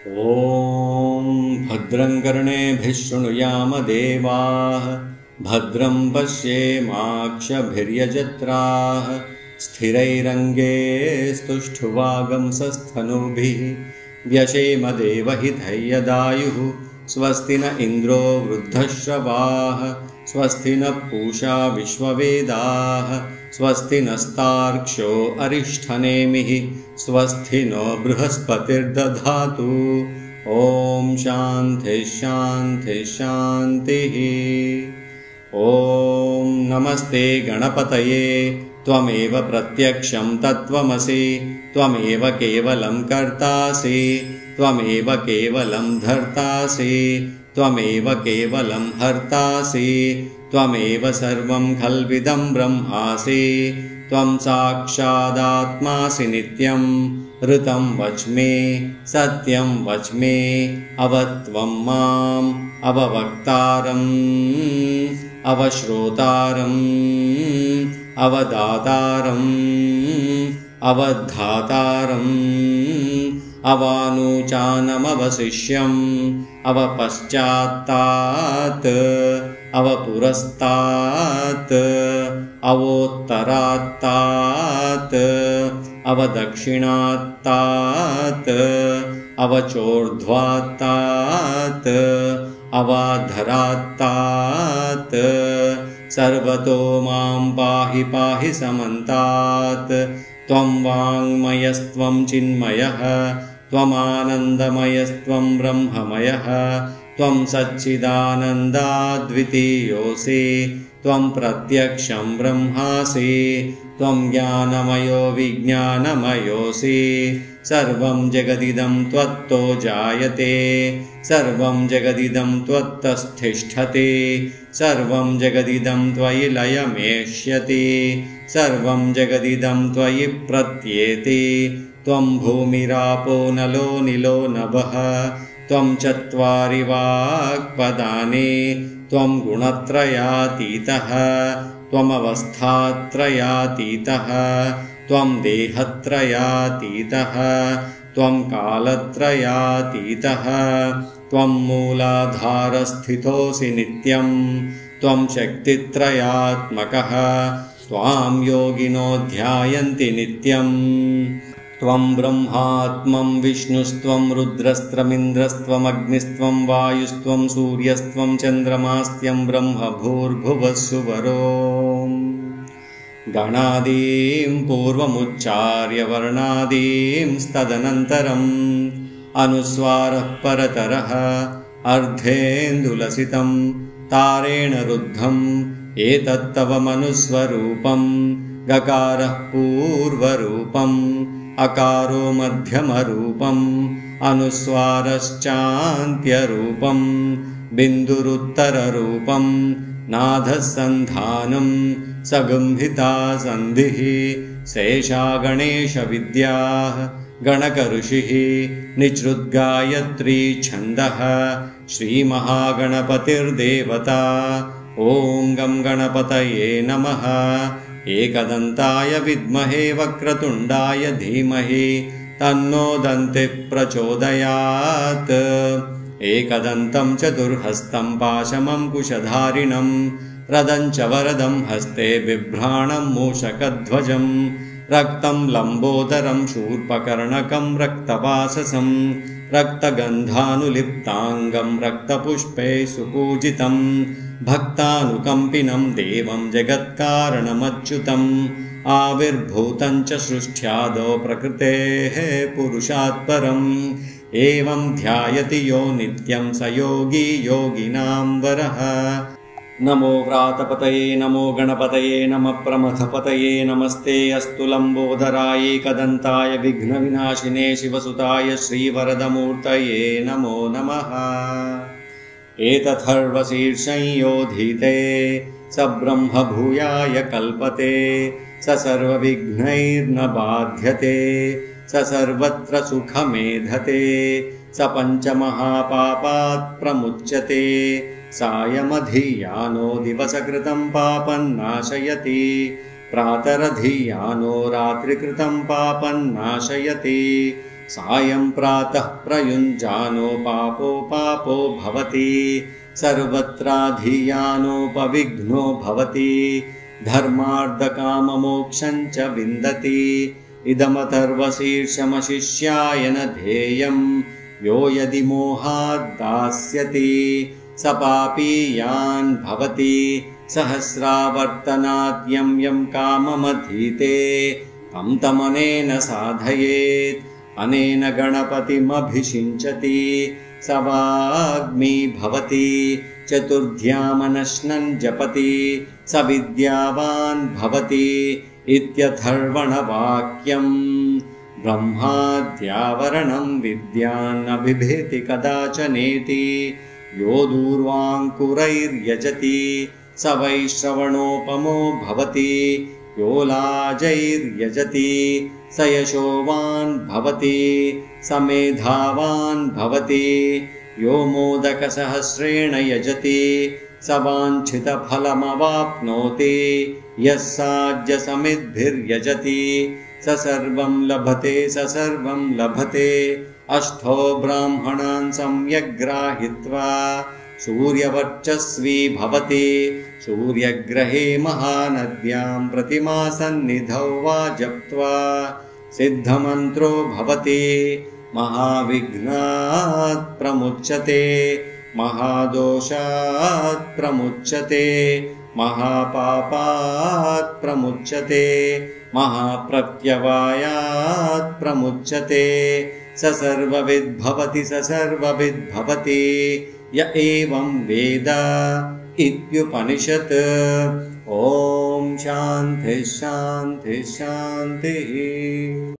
ॐ भद्रं कर्णेभिः शृणुयाम देवाः भद्रं पश्येमाक्षभिर्यजत्राः स्थिरैरङ्गैस्तुष्टुवागंसस्थनूभिः व्यशेम देवहितं यदायुः स्वस्ति न इन्द्रो वृद्धश्रवाः स्वस्ति न पूषा विश्ववेदाः स्वस्ति नस्तार्क्ष्यो अरिष्ठनेमिः स्वस्ति नो बृहस्पतिर्दधातु। ॐ शान्तिः शान्तिः शान्तिः। ॐ नमस्ते गणपतये त्वमेव प्रत्यक्षं तत्त्वमसि त्वमेव केवलं कर्तासि त्वमेव केवलं धर्तासि त्वमेव केवलं हर्तासि त्वमेव सर्वं खल्विदं ब्रह्मासि त्वं साक्षादात्मासि नित्यं ऋतं वच्मे सत्यं वच्मे अवत्वं माम् अववक्तारम् अवश्रोतारम् अवदातारम् अवधातारम् अवानुचानमवशिष्यम् अवपश्चात्तात् अवपुरस्तात् अवोत्तरात्तात् अवदक्षिणात्तात् अवचोर्ध्वात्तात् अवाधरात्तात् सर्वतो मां पाहि पाहि समन्तात् त्वं वाङ्मयस्त्वं चिन्मयः त्वमानन्दमयस्त्वं ब्रह्ममयः त्वं सच्चिदानन्दाद्वितीयोऽसि त्वं प्रत्यक्षं ब्रह्मासि त्वं ज्ञानमयो विज्ञानमयोऽसि सर्वं जगदिदं त्वत्तो जायते सर्वं जगदिदं त्वत्तस्तिष्ठति सर्वं जगदिदं त्वयि लयमेष्यति सर्वं जगदिदं त्वयि प्रत्येति त्वं भूमिरापो नलो निलो नभः त्वं चत्वारि वाक्पदानि त्वं गुणत्रयातीतः त्वमवस्थात्रयातीतः त्वं देहत्रयातीतः त्वं कालत्रयातीतः त्वं मूलाधारस्थितोऽसि नित्यं त्वं शक्तित्रयात्मकः त्वां योगिनो ध्यायन्ति नित्यम् त्वं ब्रह्मात्मं विष्णुस्त्वं रुद्रस्त्वमिन्द्रस्त्वमग्निस्त्वं वायुस्त्वं सूर्यस्त्वं चन्द्रमास्त्यं ब्रह्म भूर्भुवस्सुवरो गणादीं पूर्वमुच्चार्य वर्णादींस्तदनन्तरम् अनुस्वारः परतरः अर्धेन्दुलसितं तारेण रुद्धम् एतत्तव मनुस्वरूपं गकारः पूर्वरूपम् अकारो मध्यमरूपम् अनुस्वारश्चान्त्यरूपम् बिन्दुरुत्तररूपम् नादः सन्धानं सगुम्भिता सन्धिः शेषा गणेशविद्याः गणकऋषिः निचृद्गायत्री छन्दः श्रीमहागणपतिर्देवता। ॐ गं गणपतये नमः। एकदन्ताय विद्महे वक्रतुण्डाय धीमहि तन्नो दन्तिः प्रचोदयात्। एकदन्तं चतुर्हस्तं पाशमं कुशधारिणं रदं च वरदं हस्ते बिभ्राणं मूषकध्वजं रक्तं लम्बोदरं शूर्पकर्णकं रक्तवाससं रक्तगन्धानुलिप्ताङ्गं रक्तपुष्पे सुपूजितं भक्तानुकम्पिनं देवं जगत्कारणमच्युतम् आविर्भूतं च सृष्ट्यादौ प्रकृतेः पुरुषात् परम् एवं ध्यायति यो नित्यं स योगी योगिनां वरः। नमो व्रातपतये नमो गणपतये नमः प्रमथपतये नमस्ते अस्तु लम्बोदराय एकदन्ताय विघ्नविनाशिने शिवसुताय श्रीवरदमूर्तये नमो नमः। एतथर्वशीर्षंयोधीते स ब्रह्म भूयाय कल्पते स सर्वविघ्नैर्न बाध्यते स सर्वत्र सुखमेधते स पञ्चमहापापात् प्रमुच्यते सायमधियानो दिवसकृतं पापं नाशयति प्रातरधियानो रात्रिकृतं पापं नाशयति सायं प्रातः प्रयुञ्जानो पापो पापो भवति सर्वत्राधियानोपविघ्नो भवति धर्मार्थकाममोक्षं च विन्दति इदमथर्वशीर्षमशिष्याय न ध्येयं यो यदि मोहात् दास्यति स पापीयान् भवति सहस्रावर्तनात् यं काममधीते तं तमनेन साधयेत् अनेन गणपतिमभिषिञ्चति स वाग्मी भवति चतुर्ध्यामनश्नं जपति स विद्यावान् भवति इत्यथर्वणवाक्यम् ब्रह्माद्यावरणं विद्यान्न कदाचनेति यो दूर्वाङ्कुरैर्यजति स वैश्रवणोपमो भवति यो लाजैर्यजति स यशोवान् भवति स मेधावान् भवति यो मोदकसहस्रेण यजति स वाञ्छितफलमवाप्नोति यः साज्यसमिद्भिर्यजति स सर्वं लभते अष्टो ब्राह्मणान् सम्यग्राहित्वा सूर्यवर्चस्वी भवति सूर्यग्रहे महानद्यां प्रतिमासन्निधौ वा जप्त्वा सिद्धमन्त्रो भवति महाविघ्नात् प्रमुच्यते महादोषात् प्रमुच्यते महापापात् प्रमुच्यते महाप्रत्यवायात् प्रमुच्यते स सर्वविद्भवति य एवं वेद इत्युपनिषत्। ॐ शान्तिः शान्तिः शान्तिः।